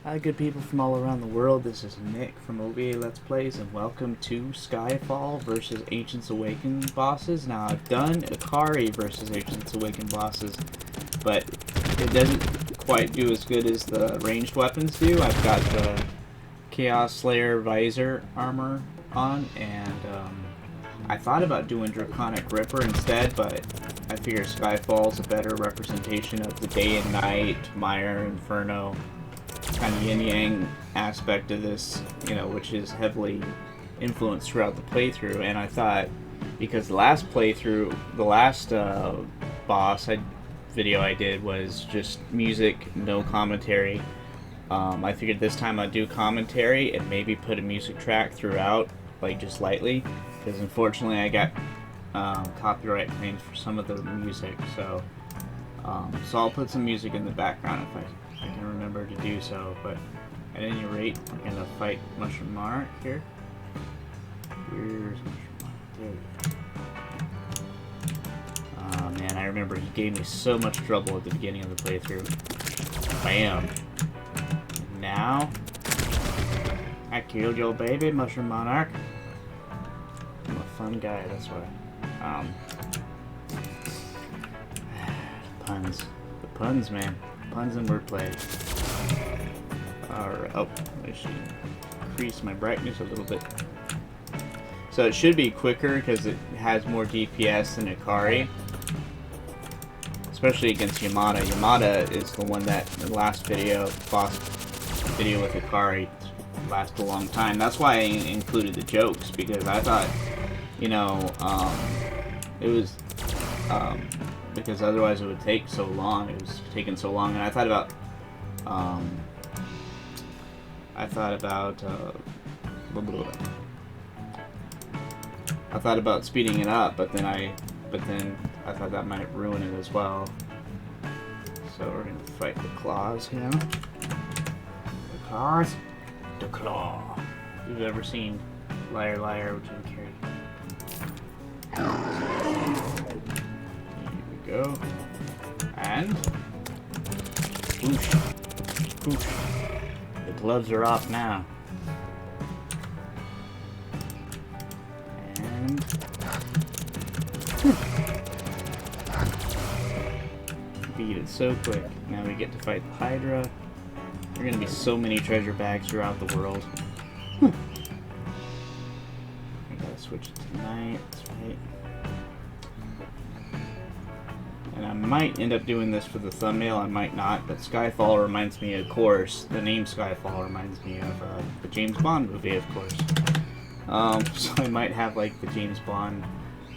Hi, good people from all around the world. This is Nick from OVA Let's Plays, and welcome to Skyfall versus Ancients Awakened bosses. Now, I've done Akari versus Ancients Awakened bosses, but it doesn't quite do as good as the ranged weapons do. I've got the Chaos Slayer visor armor on, and I thought about doing Draconic Ripper instead, but I figure Skyfall's a better representation of the day and night, Mire, Inferno, kind of yin-yang aspect of this, you know, which is heavily influenced throughout the playthrough. And I thought, because the last playthrough, the last boss video I did was just music, no commentary. I figured this time I'd do commentary and maybe put a music track throughout, like just lightly, because unfortunately I got copyright claims for some of the music, so I'll put some music in the background if I can remember to do so. But at any rate, we're gonna fight Mushroom Monarch here. Here's Mushroom Monarch. There we go. Oh man, I remember he gave me so much trouble at the beginning of the playthrough. Bam. Now I killed your baby, Mushroom Monarch. I'm a fun guy, that's why. Puns. The puns, man. Puns and wordplay. Alright. Oh, I should increase my brightness a little bit. So it should be quicker because it has more DPS than Akari. Especially against Yamada. Yamada is the one that the last video, boss video with Akari, lasted a long time. That's why I included the jokes, because I thought, you know, it was because otherwise it would take so long. It was taking so long, and I thought about speeding it up, but then I thought that might ruin it as well. So we're gonna fight the claws here. The claws, the claw. If you've ever seen Liar Liar with Jim Carrey. Go. And whoosh, whoosh. The gloves are off now. And beat it so quick. Now we get to fight the Hydra. There are gonna be so many treasure bags throughout the world. I gotta switch it to night. That's right. And I might end up doing this for the thumbnail, I might not, but Skyfall reminds me, of course, the name Skyfall reminds me of the James Bond movie, of course. So I might have like the James Bond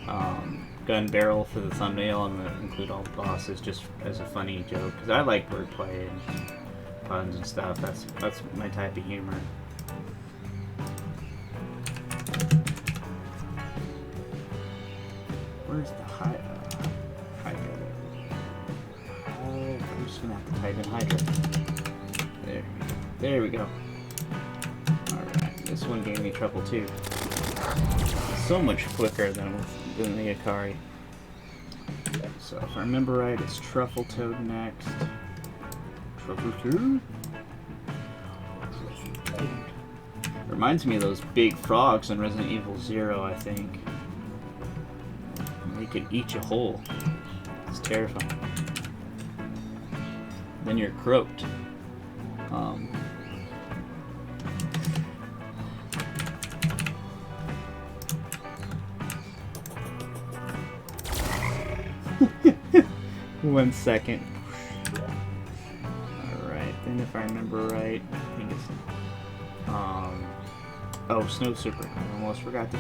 gun barrel for the thumbnail and include all the bosses just as a funny joke, because I like wordplay and puns and stuff. That's my type of humor. Where's the Hydra? I'm just gonna have to type in Hydra. There we go. Alright, this one gave me trouble too. So much quicker than the Akari. So if I remember right, it's Truffle Toad next. Truffle Toad? Reminds me of those big frogs in Resident Evil 0, I think. They could eat you whole. It's terrifying. Then you're croaked. One second. Alright, then if I remember right, I think it's oh, Snow Super. I almost forgot the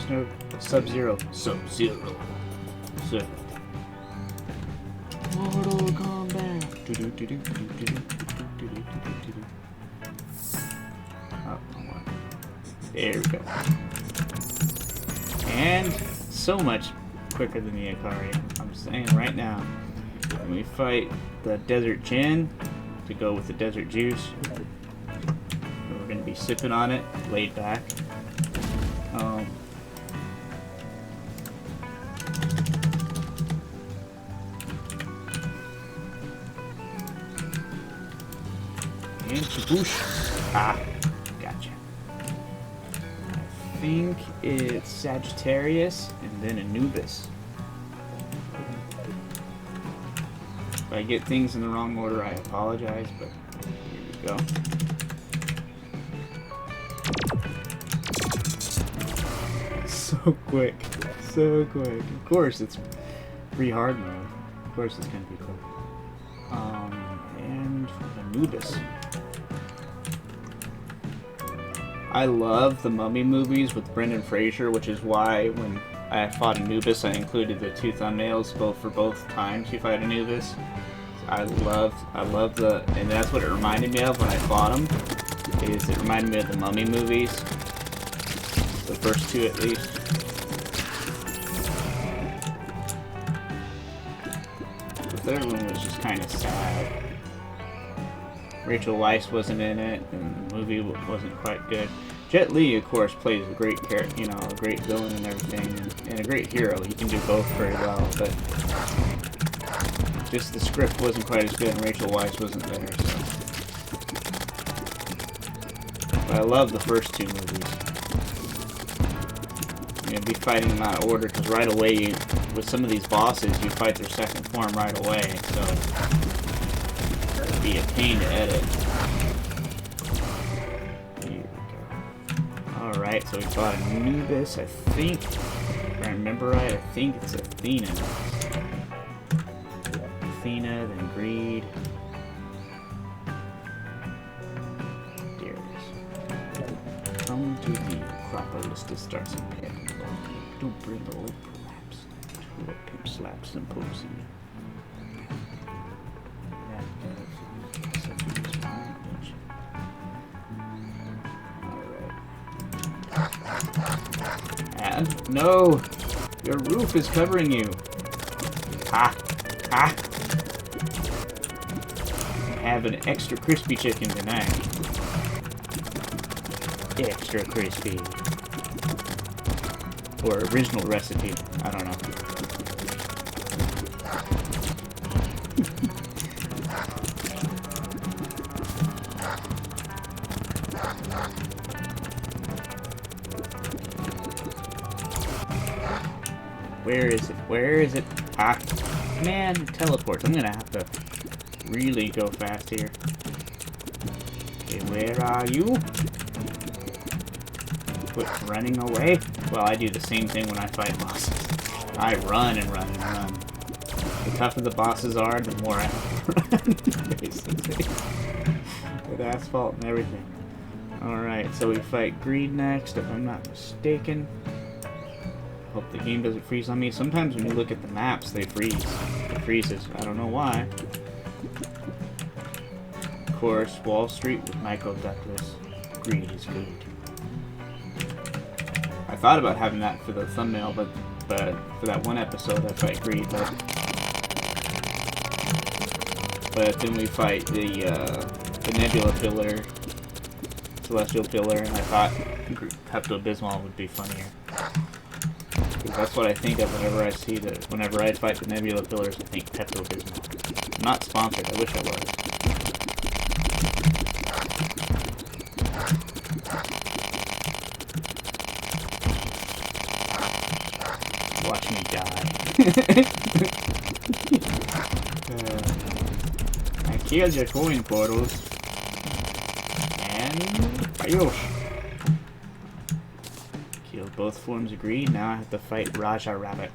Sub-Zero. Sub-Zero. Mortal Kombat. Oh, there we go. And so much quicker than the Akari. I'm saying right now. When we fight the Desert Gin to go with the Desert Juice, we're going to be sipping on it, laid back. And Whoosh. Ah, gotcha. I think it's Sagittarius and then Anubis. If I get things in the wrong order, I apologize, but here we go. So quick. So quick. Of course, it's free hard mode. Of course, it's going to be quick. And Anubis. I love the Mummy movies with Brendan Fraser, which is why when I fought Anubis, I included the two thumbnails for both times you fight Anubis. I love the, and that's what it reminded me of when I fought him. Is it reminded me of the Mummy movies, the first two at least. The third one was just kind of sad. Rachel Weisz wasn't in it, and the movie wasn't quite good. Jet Li, of course, plays a great character, a great villain and everything, and a great hero. He can do both very well, but just the script wasn't quite as good, and Rachel Weisz wasn't there. So. But I love the first two movies. Be fighting them out of order, because right away, with some of these bosses, you fight their second form right away, so it'd be a pain to edit. Here we go. Alright, so we fought Anubis, I think. If I remember right, I think it's Athena. Athena, then Greed. There it is. Come to the Acropolis to start some pep. Don't bring the old prolapse to a pimp slap symposium. Alright. And no! Your roof is covering you! Ha! Ha! Have an extra crispy chicken tonight. Extra crispy. Or original recipe. I don't know. Where is it? Where is it? Ah, man, teleports. I'm gonna have to really go fast here. Okay, where are you? Quit running away. Well, I do the same thing when I fight bosses. I run and run and run. The tougher the bosses are, the more I have to run, basically. With asphalt and everything. Alright, so we fight Greed next, if I'm not mistaken. Hope the game doesn't freeze on me. Sometimes when you look at the maps, they freeze. It freezes. I don't know why. Of course, Wall Street with Michael Douglas. Greed is good. I thought about having that for the thumbnail, but for that one episode I fight Greed, but then we fight the Nebula Pillar, Celestial Pillar, and I thought Pepto-Bismol would be funnier. Because that's what I think of whenever I fight the Nebula Pillars, I think Pepto-Bismol. I'm not sponsored, I wish I was. Watch me die. I killed your coin portals. And Ayush. Killed both forms of greed. Now I have to fight Raja Rabbit.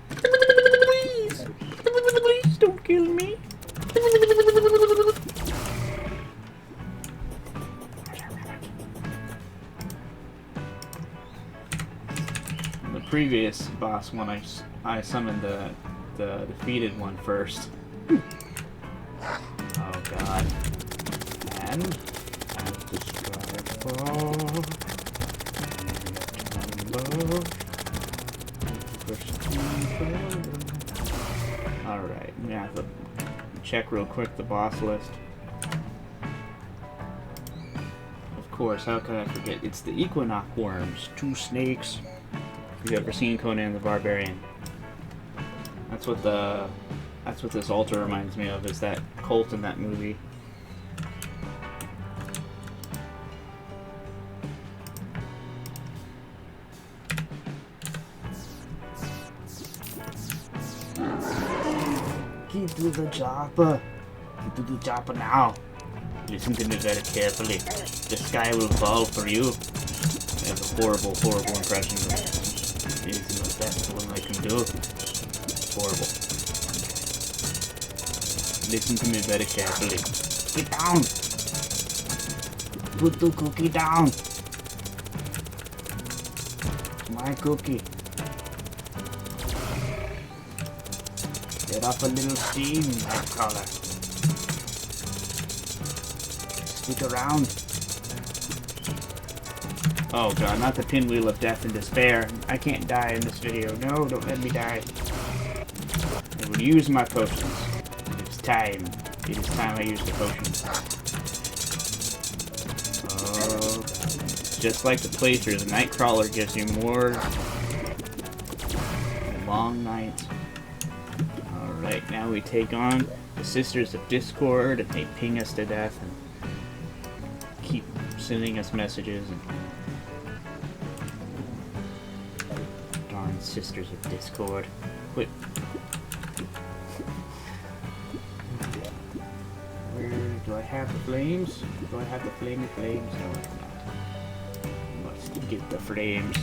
Please! Please don't kill me! Previous boss one, I summoned the defeated one first. Oh god. And as the sky falls, alright, I'm gonna have to check real quick the boss list. Of course, how could I forget? It's the Equinox worms, 2 snakes. If you've ever seen Conan the Barbarian, that's what this altar reminds me of. Is that cult in that movie? Get to the chopper. Get to the chopper now. Listen to me very carefully. The sky will fall for you. I have a horrible, horrible impression, but it is the best one I can do. Horrible. Listen to me very carefully. Get down! Put the cookie down! My cookie. Let off a little steam, Nightcrawler. Stick around. Oh god, not the pinwheel of death and despair. I can't die in this video. No, don't let me die. I will use my potions. It's time. It is time I use the potions. Oh god. Just like the playthrough, the Nightcrawler gives you more long nights. Alright, now we take on the Sisters of Discord, and they ping us to death and keep sending us messages. And darn Sisters of Discord. Quit. Where do I have the flames? Do I have the flamey flames? No, I do not. Must get the flames.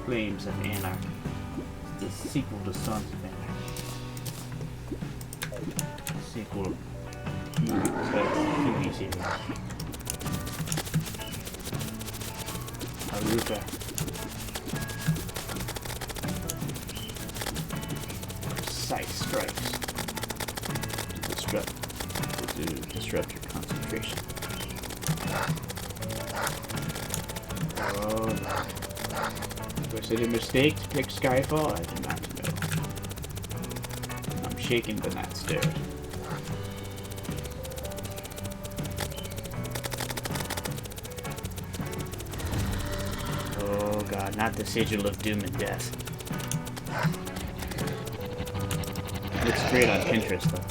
Flames of Anarchy. The sequel to Sons of Anarchy. Sequel to TV series. Haruka. Precise strikes to disrupt your concentration. Oh no. Was it a mistake to pick Skyfall? I do not know. I'm shaken but not stirred. Oh god, not the Sigil of Doom and Death. Looks great on Pinterest though.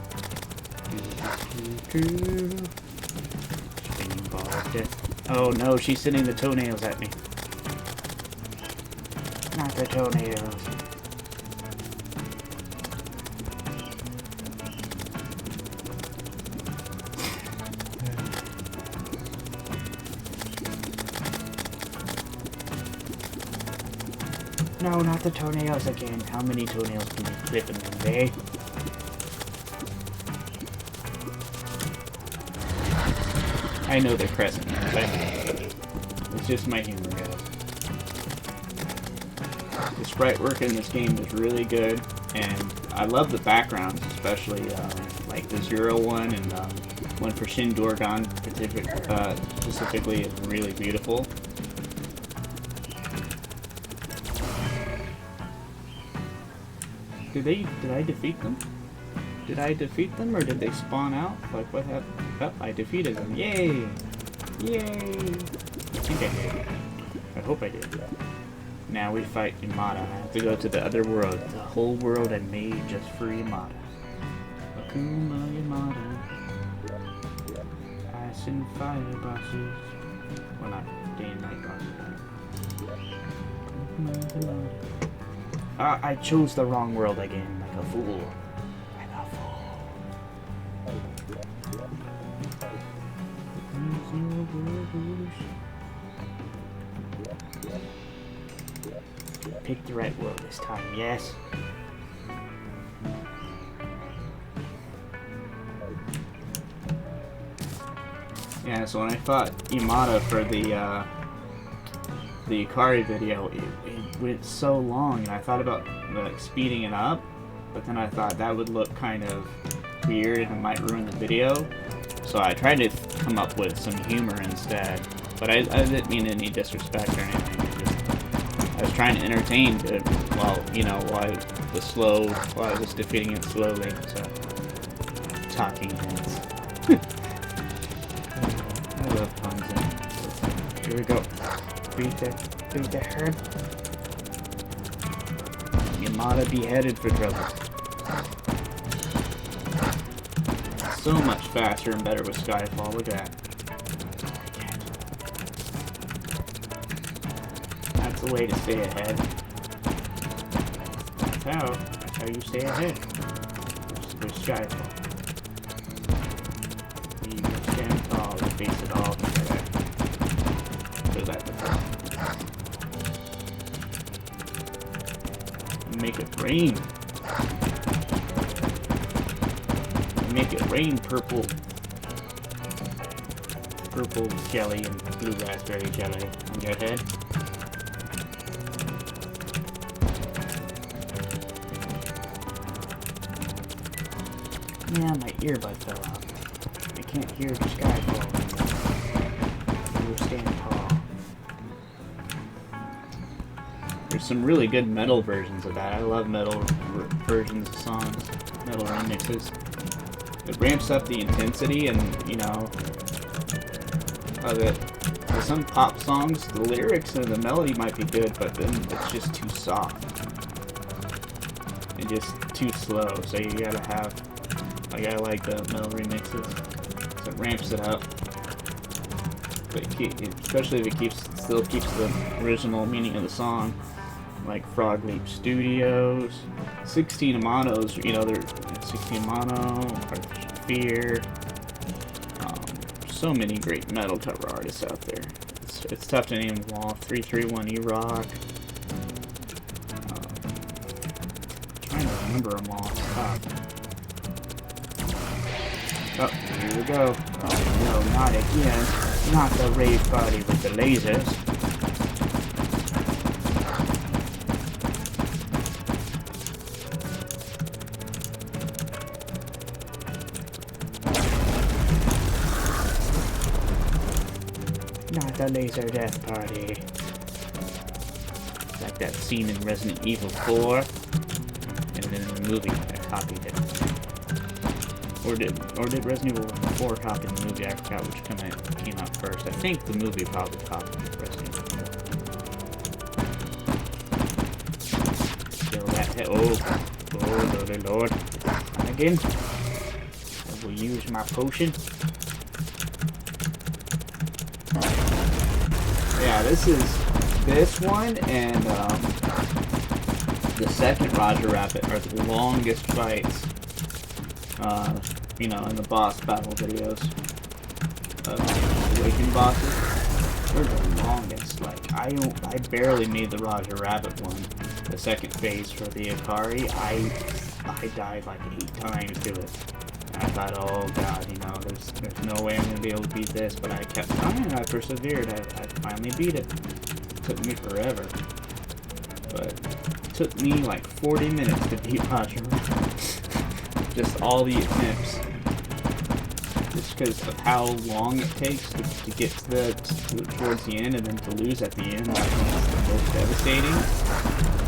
Spinning ball of death. Oh no, she's sending the toenails at me. Not the toenails. No, not the toenails again. How many toenails can you clip in one day? I know they're present, but it's just my humor, guys. The sprite work in this game is really good, and I love the backgrounds, especially like the Zero one and one for Shin Dorgan specifically is really beautiful. Did I defeat them? Did I defeat them, or did they spawn out? Like, what happened? Oh, I defeated them. Yay! Yay! I think I did. I hope I did. Now we fight Yamada. I have to go to the other world. The whole world I made just for Yamada. Akuma Yamada. Ice and fire bosses. Well, not day and night bosses. Akuma Yamada. I chose the wrong world again, like a fool. Like a fool. Pick the right world this time, yes. Yeah, so when I fought Yamada for the Ikari video, it went so long, and I thought about like speeding it up, but then I thought that would look kind of weird and it might ruin the video, so I tried to come up with some humor instead. But I didn't mean any disrespect or anything. I was trying to entertain while I was defeating it slowly. So talking heads. I love puns. Here we go. Beat the herd. Yamada beheaded for trouble. So much faster and better with Skyfall. Look at that. That's the way to stay ahead. That's how how you stay ahead. With Skyfall. You stand tall and face it all together. Feel that make it rain. Make it rain purple jelly and blue raspberry jelly on your head. Yeah, my earbud fell out. I can't hear the Skyfall anymore. You stand tall. There's some really good metal versions of that. I love metal versions of songs, metal remixes. It ramps up the intensity and, you know, of it. With some pop songs, the lyrics and the melody might be good, but then it's just too soft. And just too slow, so you gotta have, like, I like the metal remixes, so it ramps it up. But especially if it still keeps the original meaning of the song. Like Frog Leap Studios, 16 Amanos, you know, they're 16 Amano, Fear, so many great metal cover artists out there. It's tough to name them all. 331 E-Rock. Trying to remember them all. It's tough. Oh, here we go. Oh no, not again. Not the rave party with the lasers. Not the laser death party. Like that scene in Resident Evil 4. And then in the movie that copied it. Or did Resident Evil 4 copy the movie? I forgot which came out first. I think the movie probably copied Resident Evil 4. Kill that head. Oh, Lord. Again. I will use my potion. Yeah, this one and the second Roger Rabbit are the longest fights, you know, in the boss battle videos of Awakened bosses. They're the longest. Like, I barely made the Roger Rabbit one, the second phase for the Akari. I died like 8 times to it. I thought, oh god, you know, there's no way I'm going to be able to beat this, but I kept trying, I persevered, I finally beat it. It took me forever. But it took me like 40 minutes to beat Roger. Just all the attempts. Just because of how long it takes to get towards the end and then to lose at the end, that's when it's the most devastating.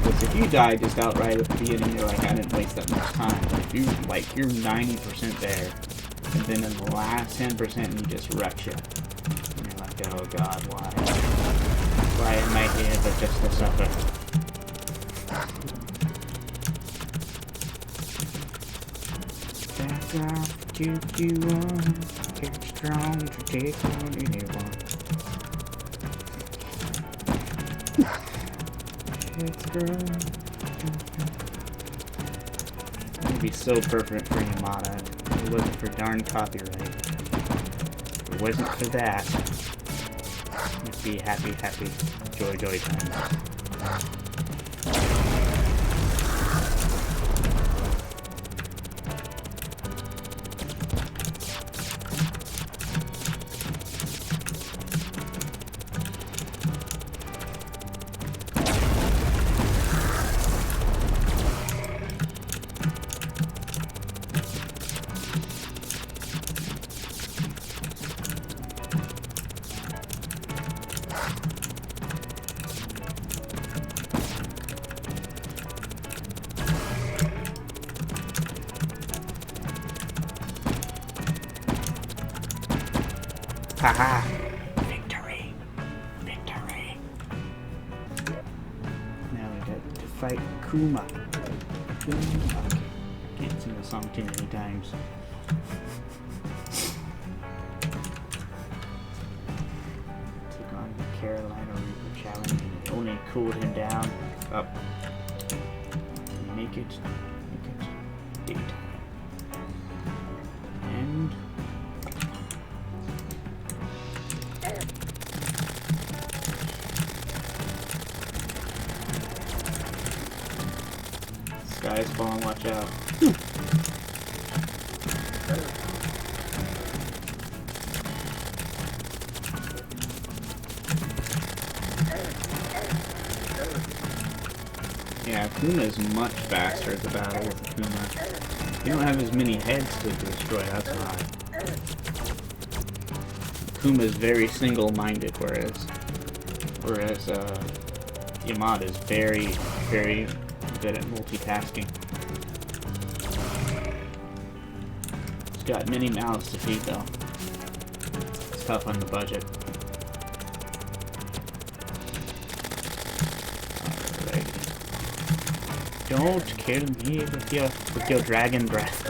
Because if you die just outright at the beginning, you're like, I didn't waste that much time. But if you, like, you're 90% there, and then in the last 10% you just wreck shit. And you're like, oh god, why? Why am I here but just to suffer? Back off, you on, get strong to take on anyone. It would be so perfect for Yamada if it wasn't for darn copyright. If it wasn't for that, it'd be happy, joy time. Haha! Victory! Victory! Now we got to fight Kuma. Can't sing the song too many times. Took on the Carolina Reaper challenge and it only cooled him down. Up. Make it. 8. And sky is falling, watch out. Yeah, Akuma is much faster at the battle with Akuma. You don't have as many heads to destroy, that's why. Akuma is very single-minded, whereas Yamada is very, very good at multitasking. He's got many mouths to feed, though. It's tough on the budget. Don't kill me with your dragon breath.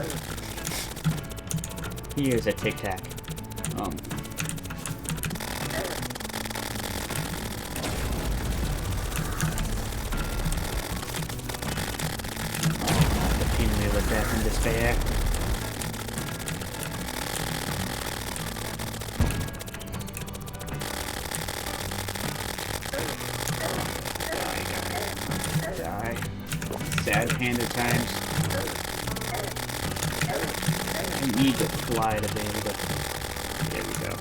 Here's a Tic Tac. Oh, the pinwheel of death and despair. Die. Sad hand at times. I need to fly to be able to... There we go.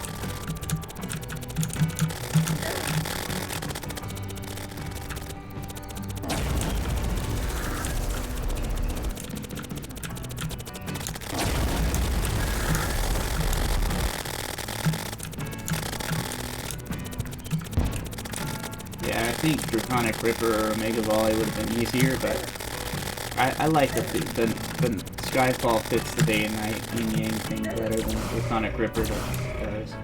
Yeah, I think Draconic Ripper or Omega Volley would have been easier, but I like the Skyfall fits the day and night yin yang thing better than Draconic Ripper does.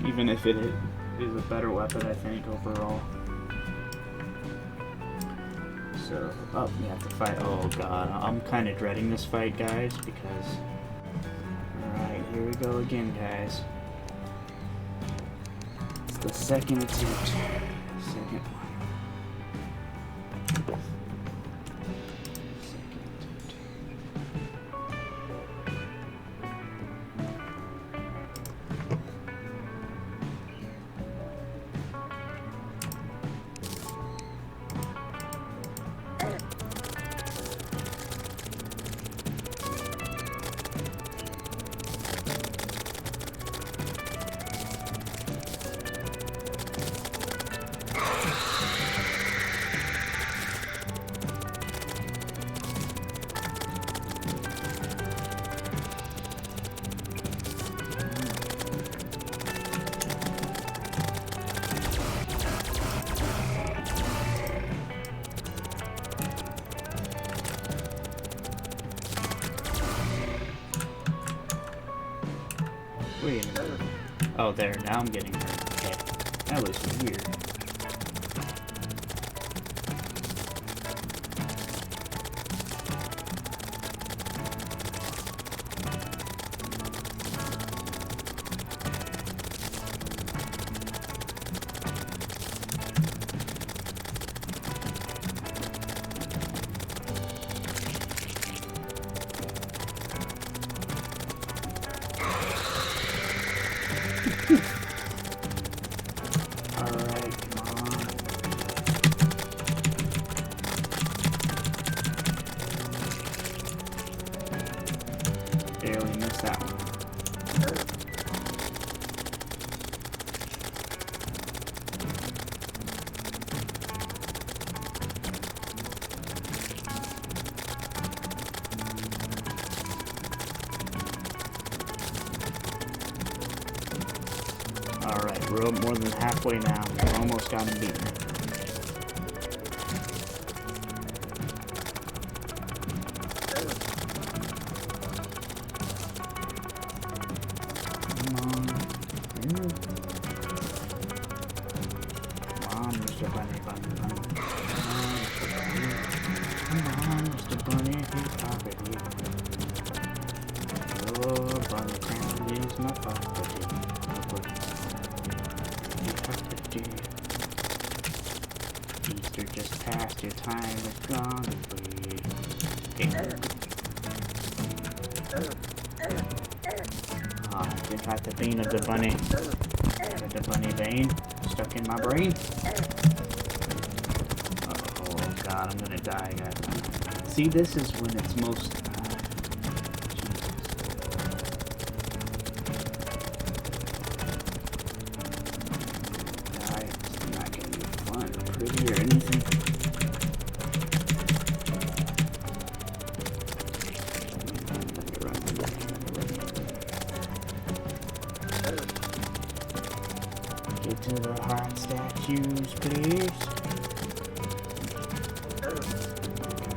Even if it is a better weapon, I think, overall. So, oh, we have to fight. Oh god, I'm kind of dreading this fight, guys, because... Alright, here we go again, guys. It's the second attempt. Second one. Wait a minute. Oh, there. Now I'm getting hurt. Okay. That was weird. Barely missed that one. Alright, we're more than halfway now. We've almost got him beaten. Mr. Bunny, Bunny, Bunny. Come on, Mr. Bunny, he's property. Oh, Bunny can't use my property. Property. He's past, you're just past, your time is gone away. Oh, I got the vein of the bunny. Got the bunny vein stuck in my brain. Oh god, I'm gonna die, guys. See, this is when it's most... It's not gonna be fun or pretty or anything. Get to the hot statues, please.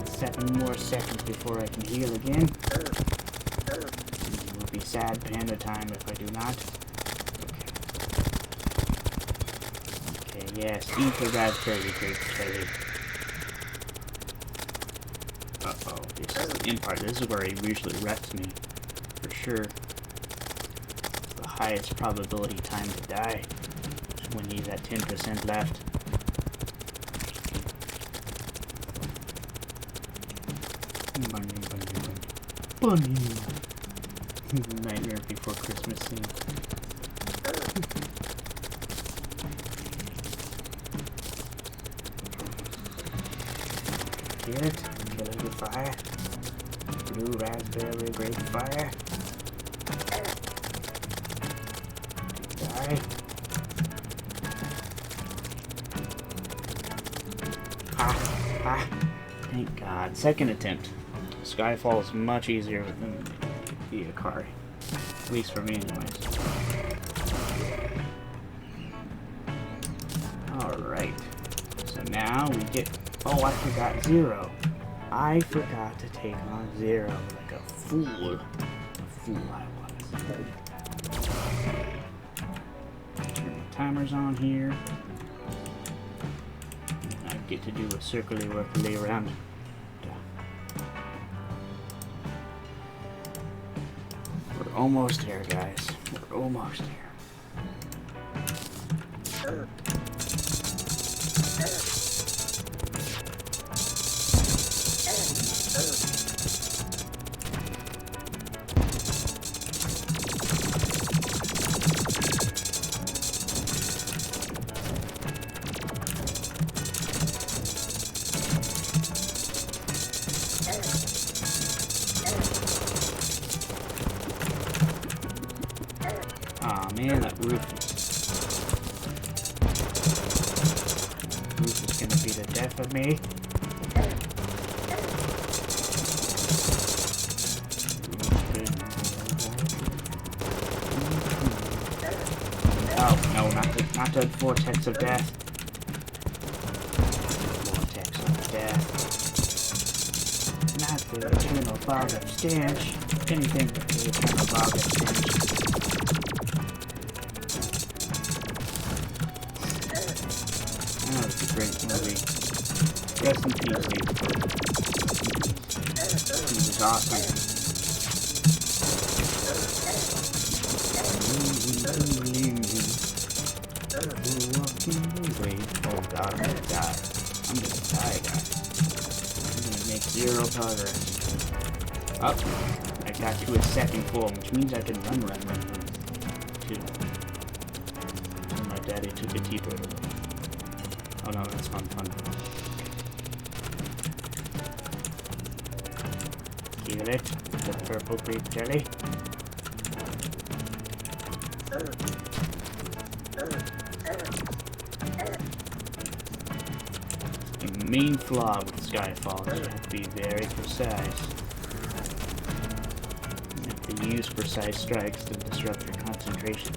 7 more seconds before I can heal again. It will be sad panda time if I do not. Okay, yes, eat the raspberry grape. Uh-oh, this is the end part. This is where he usually wrecks me, for sure. The highest probability time to die. When he's at 10% left. Bunny. Nightmare Before Christmas scene. Get it? Killing the fire. Blue raspberry grape fire. Die. Thank God. Second attempt. Skyfall is much easier than the Akari. At least for me, anyways. Alright. So now we get... Oh, I forgot Zero. I forgot to take on Zero like a fool. A fool I was. Turn the timers on here. Get to do a circular work around. We're almost there, guys. We're almost there. Aw, man, that roof is gonna be the death of me. Oh, no, not the vortex of death. Vortex of death. Not the eternal fog of stench. Anything but the eternal fog of stench. That was a great movie. Rest in peace, David. He was awesome. Oh god, I'm gonna die. I'm gonna die, guys. I'm gonna make 0 progress. Up. I got to a second form, which means I can run. Too. So my daddy took a T-bird away. Oh no, that's fun. Kill it. The purple grape jelly. The main flaw with Skyfall is you have to be very precise. You have to use precise strikes to disrupt your concentration.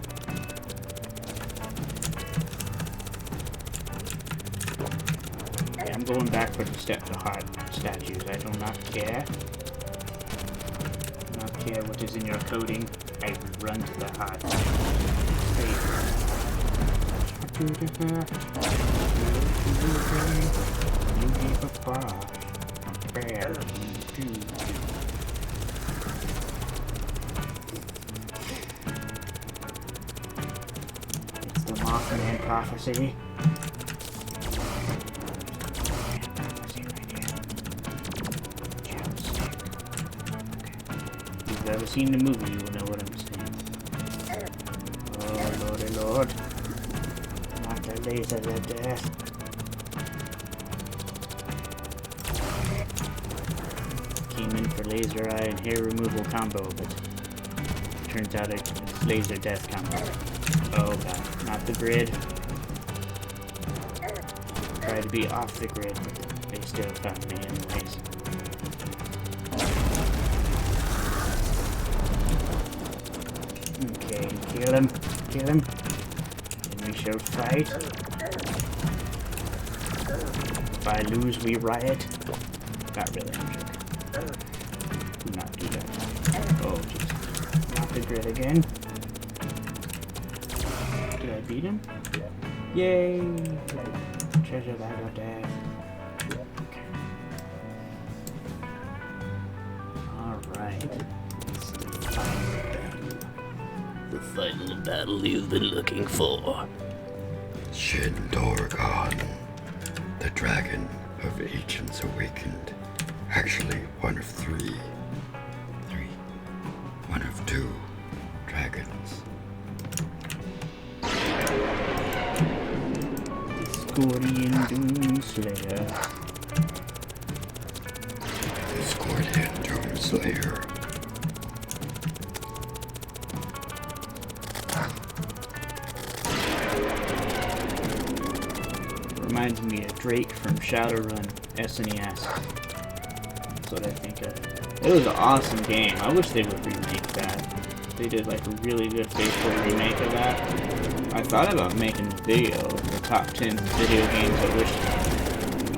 Okay, I'm going back for the hot statues. I do not care. I do not care what is in your coding. I run to the hot It's the Mothman prophecy. you've ever seen the movie, you will know what I'm saying. Oh, lordy lord. Not the lasers of death. Came in for laser eye and hair removal combo, but turns out it's laser death combo. Oh god, not the grid. Tried to be off the grid, but they still found me anyways. Okay, kill him, kill him. Then we shall fight. If I lose, we riot. Not really, I'm joking. Do not do that. Oh, jeez. Not the grid again. Did I beat him? Yay! Treasure bag of death. Alright. It's the final battle. The final battle you've been looking for. Shin Dorgon, the dragon of Ancients Awakened. Actually, one of three. One of two dragons. Scorpion Doomslayer. Scorpion Doomslayer. Reminds me of Drake from Shadowrun SNES. That's what I think of. It was an awesome game. I wish they would remake that. They did like a really good faithful remake of that. I thought about making a video of the top 10 video games I wish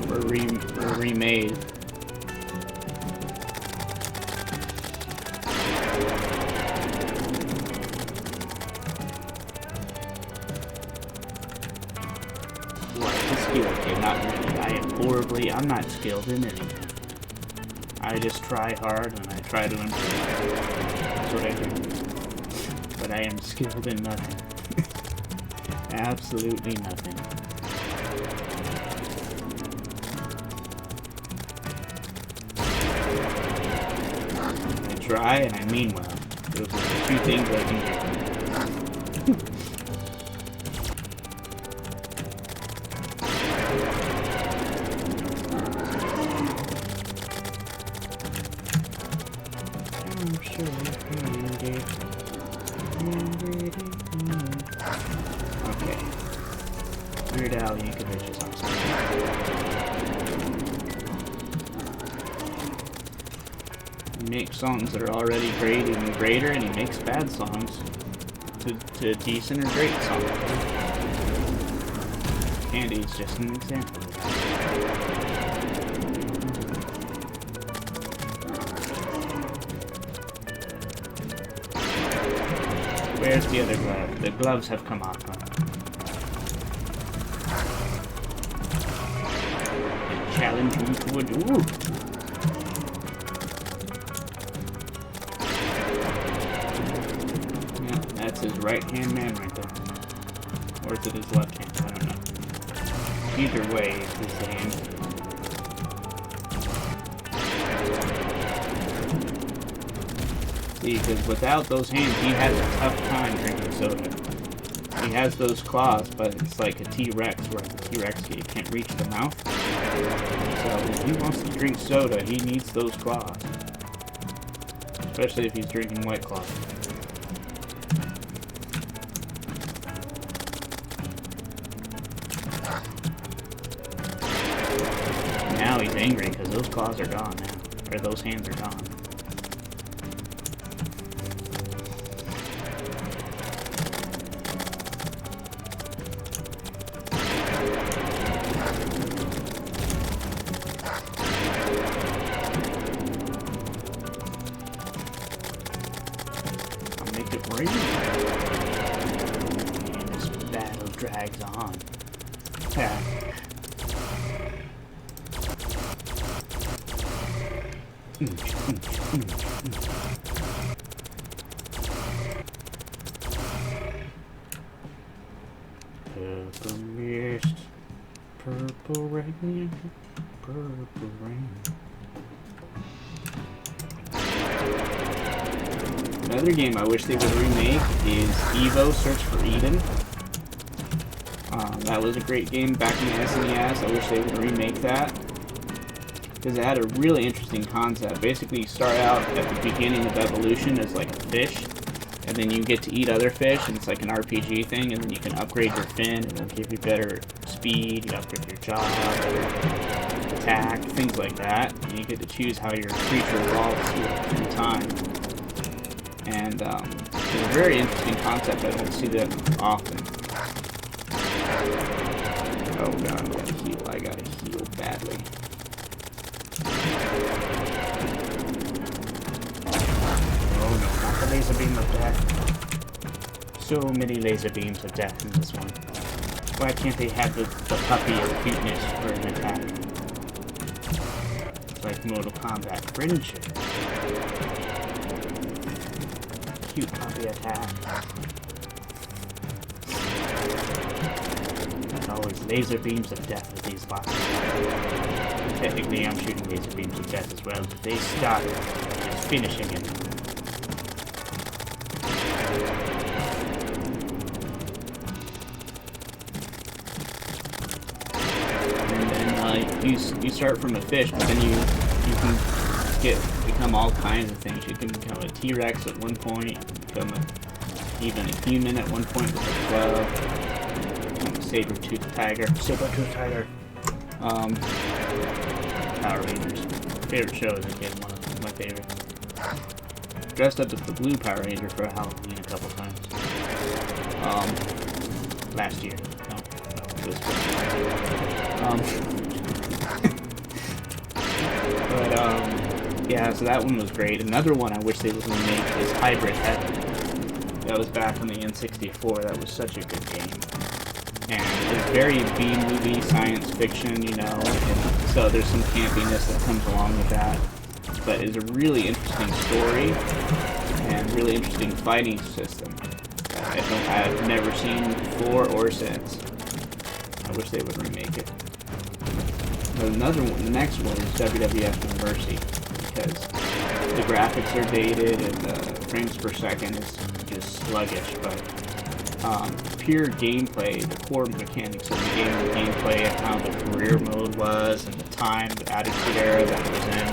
were remade. Okay, not really. I'm not skilled in anything. I just try hard and I try to improve. That's what I do. But I am skilled in nothing. Absolutely nothing. I try and I mean well. Those are the two things I can do. Okay. Weird Al Yankovic is awesome. He makes songs that are already great even greater, and he makes bad songs to decent or great songs. Candy is just an example of that. Where's the other glove? The gloves have come off. Challenge me to a duel. Yeah, that's his right-hand man right there. Or is it his left hand? I don't know. Either way, it's his hand. See, because without those hands, he has a tough time drinking soda. He has those claws, but it's like a T-Rex, where the T-Rex can't reach the mouth. So if he wants to drink soda, he needs those claws. Especially if he's drinking White Claw. Now he's angry because those claws are gone now. Or those hands are gone. And this battle drags on. Purple mist, purple rain, purple rain. Another game I wish they would remake is Evo Search for Eden. That was a great game back in the SNES. I wish they would remake that. Because it had a really interesting concept. Basically, you start out at the beginning of evolution as like a fish, and then you get to eat other fish, and it's like an RPG thing, and then you can upgrade your fin, and it'll give you better speed, you upgrade your jaw, better attack, things like that. And you get to choose how your creature evolves in time. And it's a very interesting concept. I don't see that often. Oh god, I gotta heal. I gotta heal badly. Oh no, not the laser beam of death. So many laser beams of death in this one. Why can't they have the puppy of cuteness for an attack? It's like Mortal Kombat friendship. Cute puppy attack. There's always laser beams of death with these bosses. Technically, I'm shooting laser beams of death as well, but they start just finishing it. And then you start from a fish, but then you can become all kinds of things. You can become a T-Rex at one point, become even a human at one point with a club, become a saber-toothed tiger. Power Rangers. Favorite show as a kid, one of my favorites. Dressed up as the Blue Power Ranger for Halloween a couple times. Last year. No, this one. Yeah, so that one was great. Another one I wish they would remake is Hybrid Heaven. That was back on the N64. That was such a good game. And it's very B-movie science fiction, you know, and so there's some campiness that comes along with that. But it's a really interesting story and really interesting fighting system that I've never seen before or since. I wish they would remake it. But another one, the next one is WWF No Mercy, because the graphics are dated and the frames per second is just sluggish, but pure gameplay, the core mechanics of the game, the gameplay, and how the career mode was, and the time, the Attitude Era that it was in.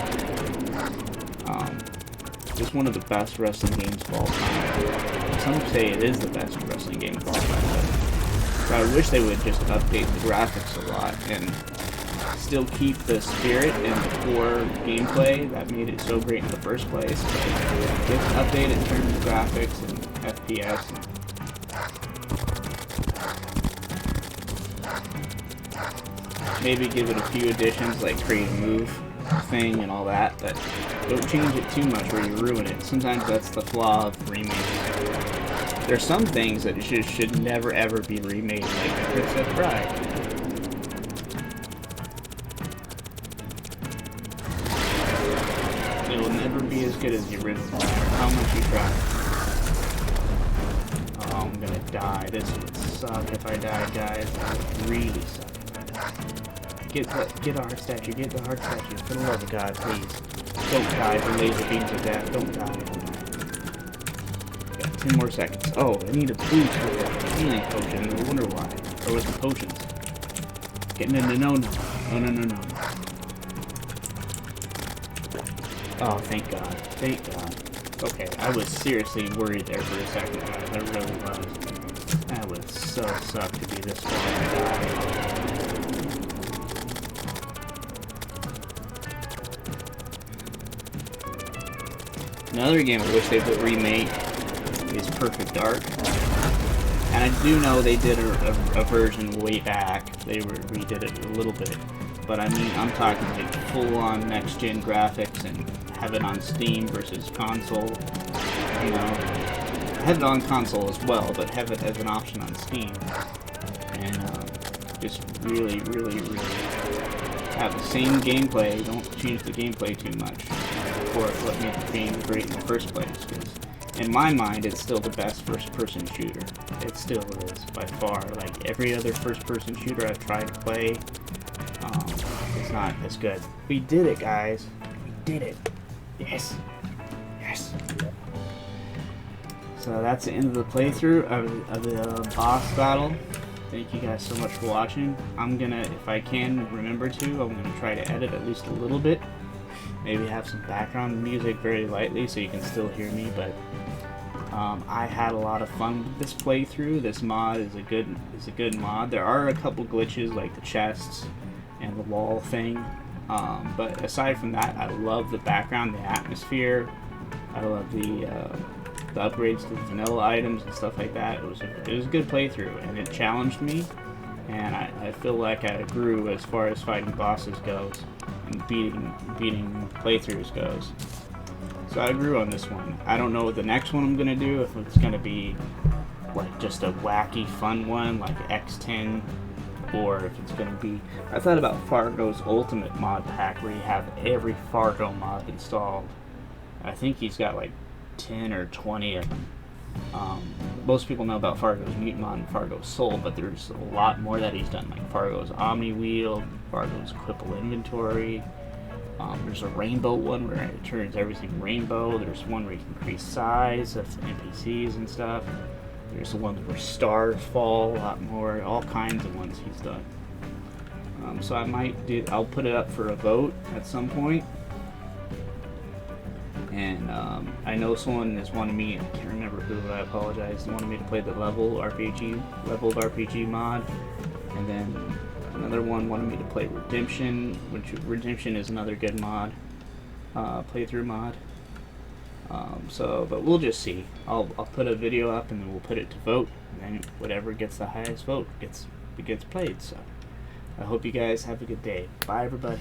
Just one of the best wrestling games of all time. Some say it is the best wrestling game of all time, but I wish they would just update the graphics a lot and still keep the spirit and the core gameplay that made it so great in the first place, but just update it in terms of graphics and FPS. Maybe give it a few additions like create a move thing and all that, but don't change it too much or you ruin it. Sometimes that's the flaw of remakes. There's some things that should never ever be remade, like the Princess Bride. It will never be as good as the original, no matter how much you try. Oh, I'm gonna die. This would suck if I died, guys. That would really suck. Get a heart statue, get the heart statue. For the love of God, please. Don't die for laser beams of death. Don't die. Got 10 more seconds. Oh, I need a boost with the healing potion. I wonder why. Or with the potions. Getting into no. Oh, thank God. Thank God. Okay, I was seriously worried there for a second, guys. I really was. That would so suck to be this far and die. Another game I wish they would remake is Perfect Dark. And I do know they did a version way back. They redid it a little bit. But I mean, I'm talking like full-on next-gen graphics and have it on Steam versus console. You know, have it on console as well, but have it as an option on Steam. And just really have the same gameplay. Don't change the gameplay too much for what made the game great in the first place. Because in my mind, it's still the best first-person shooter. It still is by far. Like every other first-person shooter I've tried to play, it's not as good. We did it, guys. We did it. Yes. Yes. So that's the end of the playthrough of the boss battle. Thank you guys so much for watching. I'm gonna, if I can remember to, I'm gonna try to edit at least a little bit. Maybe have some background music very lightly so you can still hear me, but I had a lot of fun with this playthrough. This mod is a good mod. There are a couple glitches like the chests and the wall thing, but aside from that, I love the background, the atmosphere. I love the upgrades to the vanilla items and stuff like that. It was a good playthrough, and it challenged me, and I feel like I grew as far as fighting bosses goes and beating playthroughs goes. So I grew on this one. I don't know what the next one I'm gonna do, if it's gonna be like just a wacky fun one like X10, or if it's gonna be, I thought about Fargo's Ultimate mod pack where you have every Fargo mod installed. I think he's got like 10 or 20 of them. Most people know about Fargo's Mutant mod and Fargo's Soul, but there's a lot more that he's done, like Fargo's Omni Wheel, Fargo's Equipable Inventory. There's a rainbow one where it turns everything rainbow. There's one where you can increase size of NPCs and stuff. There's the ones where stars fall, a lot more, all kinds of ones he's done. So I'll put it up for a vote at some point. And I know someone has wanted me, I can't remember who, I apologize, wanted me to play the leveled RPG mod. And then another one wanted me to play Redemption, which Redemption is another good mod, playthrough mod. But we'll just see. I'll put a video up and then we'll put it to vote, and then whatever gets the highest vote gets played. So I hope you guys have a good day. Bye everybody.